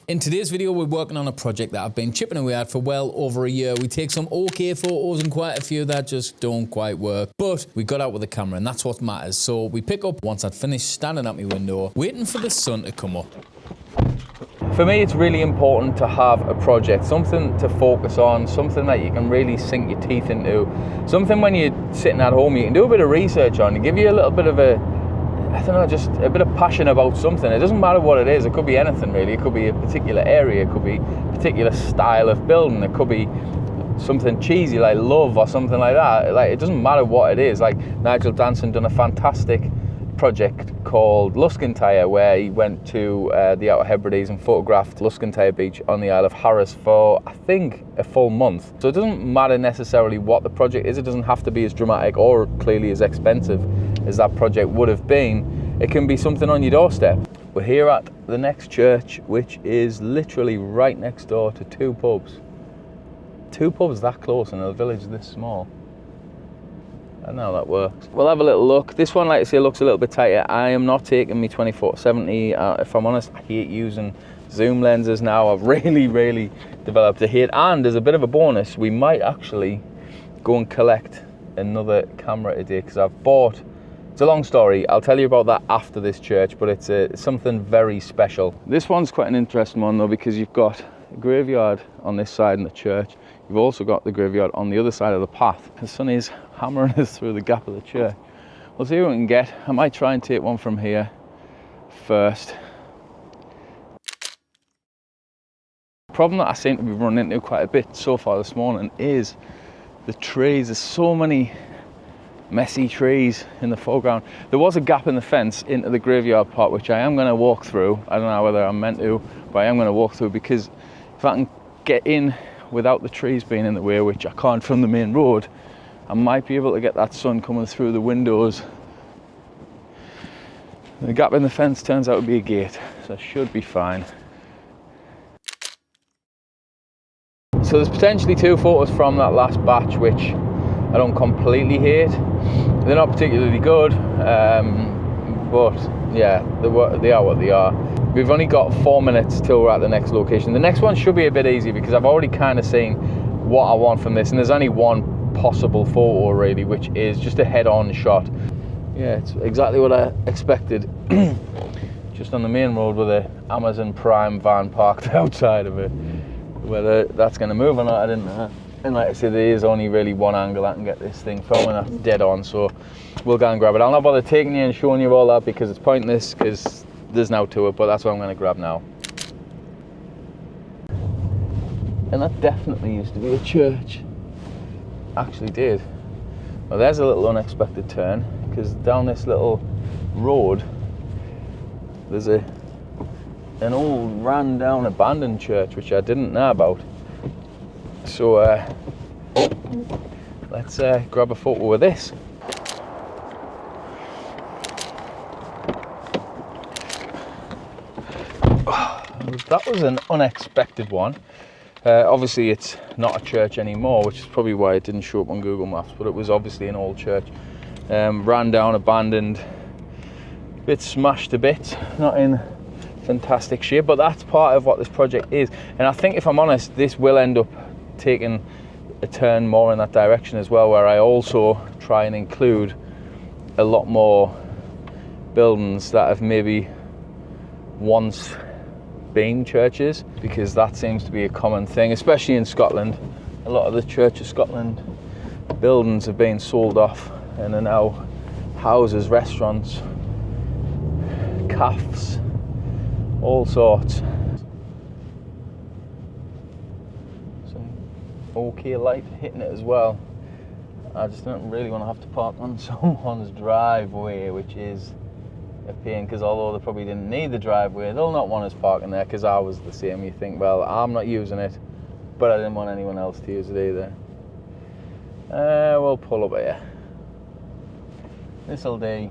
In today's video, we're working on a project that I've been chipping away at for well over a year. We take some okay photos and quite a few that just don't quite work. But we got out with the camera and that's what matters. So we pick up once I'd finished standing at my window, waiting for the sun to come up. For me, it's really important to have a project, something to focus on, something that you can really sink your teeth into, something when you're sitting at home you can do a bit of research on, to give you a little bit of I don't know, just a bit of passion about something. It doesn't matter what it is. It could be anything really. It could be a particular area. It could be a particular style of building. It could be something cheesy like love or something like that. Like, it doesn't matter what it is. Like, Nigel Danson done a fantastic project called Luskintyre, where he went to the Outer Hebrides and photographed Luskintyre Beach on the Isle of Harris for, I think, a full month. So it doesn't matter necessarily what the project is. It doesn't have to be as dramatic or clearly as expensive as that project would have been. It can be something on your doorstep. We're here at the next church, which is literally right next door to two pubs. Two pubs that close in a village this small. I don't know how that works. We'll have a little look. This one, like I say, looks a little bit tighter. I am not taking me 24-70. If I'm honest, I hate using zoom lenses now. I've really developed a hate. And there's a bit of a bonus. We might actually go and collect another camera today, because I've bought, it's a long story. I'll tell you about that after this church, but it's something very special. This one's quite an interesting one though, because you've got a graveyard on this side in the church. You've also got the graveyard on the other side of the path. The sun is hammering us through the gap of the church. We'll see what we can get. I might try and take one from here first. The problem that I seem to be running into quite a bit so far this morning is the trees. There's so many messy trees in the foreground. There was a gap in the fence into the graveyard part, which I am going to walk through. I don't know whether I'm meant to, but I am going to walk through, because if I can get in without the trees being in the way, which I can't from the main road, I might be able to get that sun coming through the windows. The gap in the fence turns out to be a gate, so I should be fine. So there's potentially two photos from that last batch, which I don't completely hate. They're not particularly good, but yeah, they are what they are. We've only got 4 minutes till we're at the next location. The next one should be a bit easy, because I've already kind of seen what I want from this, and there's only one possible photo really, which is just a head-on shot. Yeah, it's exactly what I expected. Just on the main road with a Amazon Prime van parked outside of it. Whether that's going to move or not, I didn't know. And like I said, there is only really one angle I can get this thing from, and that's dead on, so we'll go and grab it. I'll not bother taking you and showing you all that, because it's pointless, because there's now to it, but that's what I'm going to grab now. And that definitely used to be a church. Actually did. Well, there's a little unexpected turn, because down this little road there's an old ran down abandoned church, which I didn't know about. So let's grab a photo of this. That was an unexpected one. Obviously it's not a church anymore, which is probably why it didn't show up on Google Maps, but it was obviously an old church. Ran down, abandoned, bit smashed to bits, not in fantastic shape, but that's part of what this project is. And I think, if I'm honest, this will end up taking a turn more in that direction as well, where I also try and include a lot more buildings that have maybe once been churches, because that seems to be a common thing, especially in Scotland. A lot of the Church of Scotland buildings have been sold off and are now houses, restaurants, cafes, all sorts. Some okay light hitting it as well. I just don't really want to have to park on someone's driveway, which is a pain, because although they probably didn't need the driveway, they'll not want us parking there, because I was the same. You think, well, I'm not using it, but I didn't want anyone else to use it either. We'll pull up here. This'll do.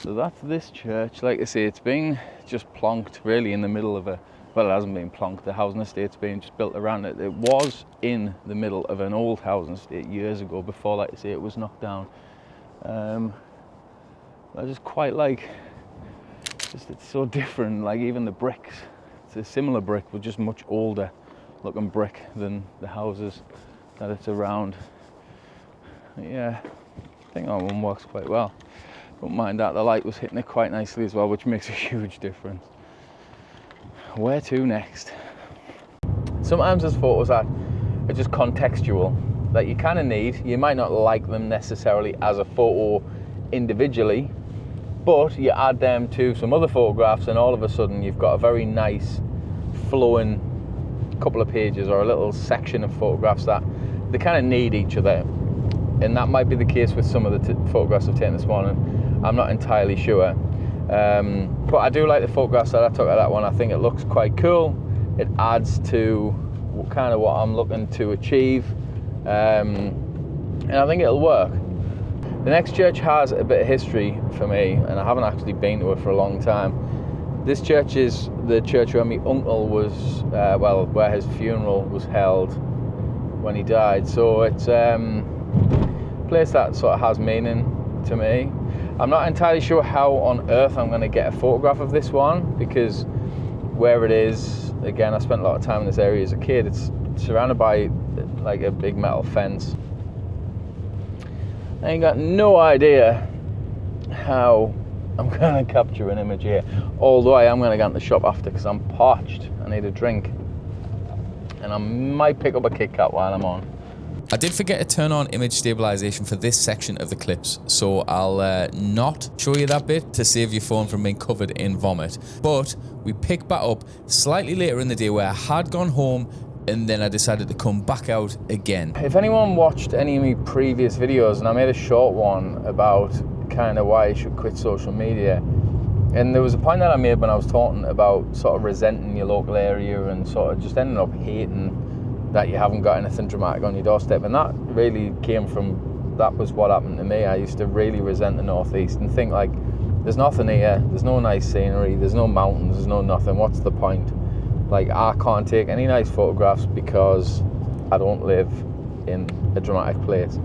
So that's this church. Like I say, it's been just plonked really in the middle of a, well, it hasn't been plonked, the housing estate's been just built around it. It was in the middle of an old housing estate years ago, before, like I say, it was knocked down. I just quite like, just it's so different, like even the bricks. It's a similar brick, but just much older looking brick than the houses that it's around. Yeah, I think that one works quite well. Don't mind that, the light was hitting it quite nicely as well, which makes a huge difference. Where to next? Sometimes there's photos that are just contextual, that you kind of need. You might not like them necessarily as a photo individually, but you add them to some other photographs and all of a sudden you've got a very nice flowing couple of pages or a little section of photographs that they kind of need each other. And that might be the case with some of the photographs I've taken this morning. I'm not entirely sure. But I do like the photographs that I took of that one. I think it looks quite cool. It adds to kind of what I'm looking to achieve. And I think it'll work. The next church has a bit of history for me, and I haven't actually been to it for a long time. This church is the church where my uncle was, where his funeral was held when he died. So it's a place that sort of has meaning to me. I'm not entirely sure how on earth I'm going to get a photograph of this one, because where it is, again, I spent a lot of time in this area as a kid. It's surrounded by like a big metal fence. I ain't got no idea how I'm going to capture an image here, although I am going to go into the shop after because I'm parched. I need a drink, and I might pick up a Kit Kat while I'm on. I did forget to turn on image stabilization for this section of the clips, so I'll not show you that bit to save your phone from being covered in vomit. But we pick back up slightly later in the day where I had gone home and then I decided to come back out again. If anyone watched any of my previous videos, and I made a short one about kind of why you should quit social media, and there was a point that I made when I was talking about sort of resenting your local area and sort of just ending up hating that you haven't got anything dramatic on your doorstep, and that really came from, that was what happened to me. I used to really resent the northeast and think like, there's nothing here, there's no nice scenery, there's no mountains, there's no nothing, what's the point? Like, I can't take any nice photographs because I don't live in a dramatic place.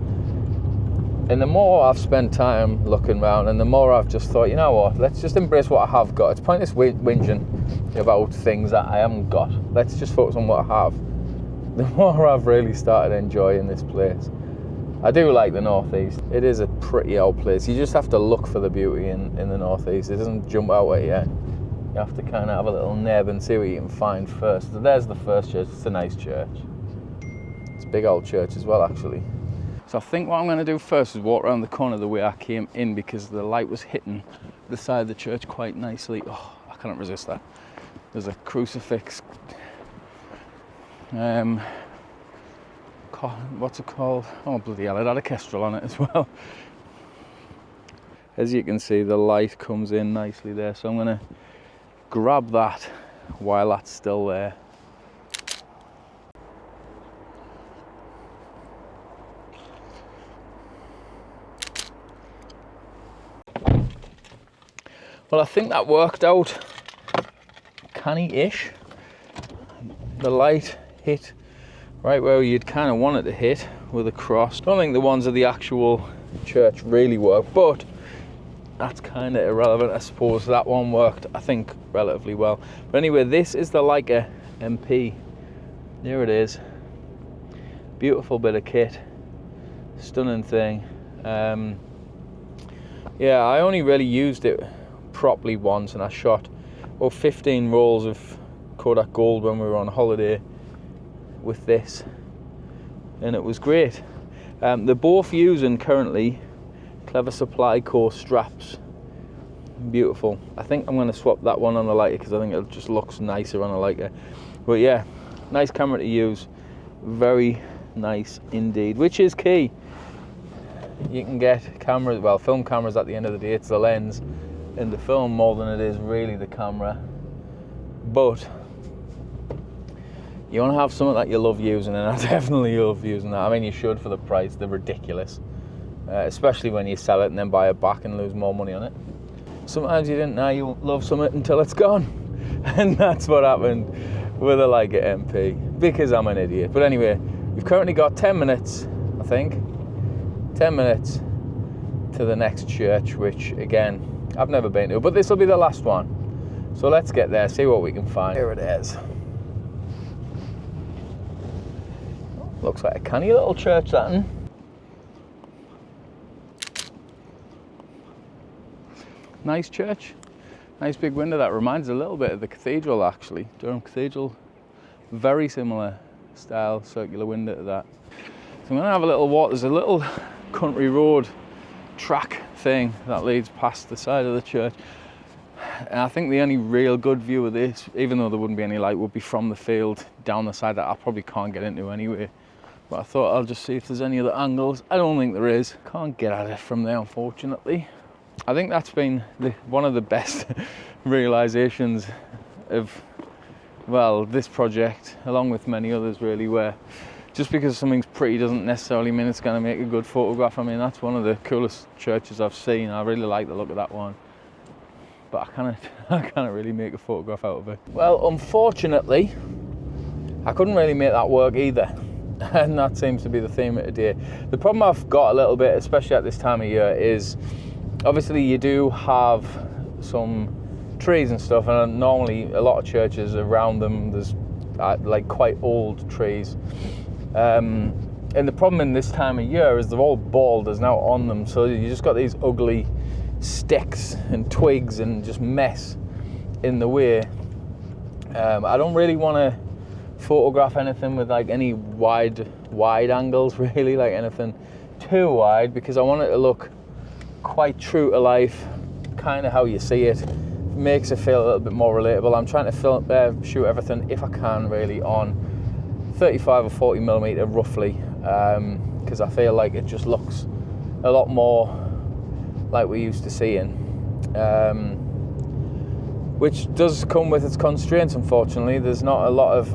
And the more I've spent time looking around, and the more I've just thought, you know what, let's just embrace what I have got. It's pointless whinging about things that I haven't got. Let's just focus on what I have. The more I've really started enjoying this place. I do like the northeast. It is a pretty old place. You just have to look for the beauty in the northeast. It doesn't jump out at you. You have to kind of have a little neb and see what you can find first. So there's the first church. It's a nice church. It's a big old church as well, actually. So I think what I'm going to do first is walk around the corner the way I came in, because the light was hitting the side of the church quite nicely. Oh, I can't resist that. There's a crucifix. What's it called? Oh, bloody hell, it had a kestrel on it as well. As you can see, the light comes in nicely there, so I'm going to grab that while that's still there. Well, I think that worked out canny-ish. The light hit right where you'd kind of want it to hit with a cross. Don't think the ones of the actual church really work, but that's kind of irrelevant. I suppose that one worked, I think, relatively well. But anyway, this is the Leica MP. There it is. Beautiful bit of kit. Stunning thing. Yeah, I only really used it properly once, and I shot 15 rolls of Kodak Gold when we were on holiday with this, and it was great. They're both using currently Clever Supply Co. straps. Beautiful. I think I'm going to swap that one on the Leica because I think it just looks nicer on a Leica. But yeah, nice camera to use. Very nice indeed, which is key. You can get cameras, well, film cameras at the end of the day, it's the lens and the film more than it is really the camera. But you want to have something that you love using, and I definitely love using that. I mean, you should for the price. They're ridiculous. Especially when you sell it and then buy it back and lose more money on it. Sometimes you didn't know you love something until it's gone. And that's what happened with a Leica MP, because I'm an idiot. But anyway, we've currently got 10 minutes, I think. 10 minutes to the next church, which again, I've never been to, but this will be the last one. So let's get there, see what we can find. Here it is. Looks like a canny little church, that one. Nice church. Nice big window. That reminds a little bit of the cathedral, actually. Durham Cathedral. Very similar style, circular window to that. So I'm going to have a little walk. There's a little country road track thing that leads past the side of the church. And I think the only real good view of this, even though there wouldn't be any light, would be from the field down the side that I probably can't get into anyway. But I thought I'll just see if there's any other angles. I don't think there is. Can't get at it from there, unfortunately. I think that's been one of the best realizations of, well, this project, along with many others really, where just because something's pretty doesn't necessarily mean it's going to make a good photograph. I mean, that's one of the coolest churches I've seen. I really like the look of that one, but I can't really make a photograph out of it. Well, unfortunately, I couldn't really make that work either. And that seems to be the theme of today. The problem I've got a little bit, especially at this time of year, is obviously you do have some trees and stuff, and normally a lot of churches around them, there's like quite old trees. And the problem in this time of year is they're all boulders now on them, so you just got these ugly sticks and twigs and just mess in the way. I don't really want to photograph anything with like any wide angles, really, like anything too wide, because I want it to look quite true to life, kind of how you see it. Makes it feel a little bit more relatable. I'm trying to shoot everything, if I can, really on 35 or 40 millimeter roughly, because I feel like it just looks a lot more like we're used to seeing, which does come with its constraints, unfortunately. There's not a lot of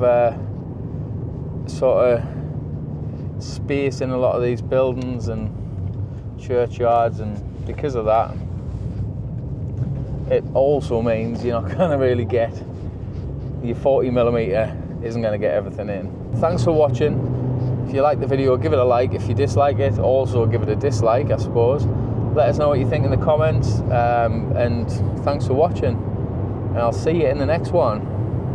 sort of space in a lot of these buildings and churchyards, and because of that, it also means you're not going to really get your 40mm isn't going to get everything in. Thanks for watching. If you like the video, give it a like. If you dislike it, also give it a dislike, I suppose. Let us know what you think in the comments, and thanks for watching, and I'll see you in the next one.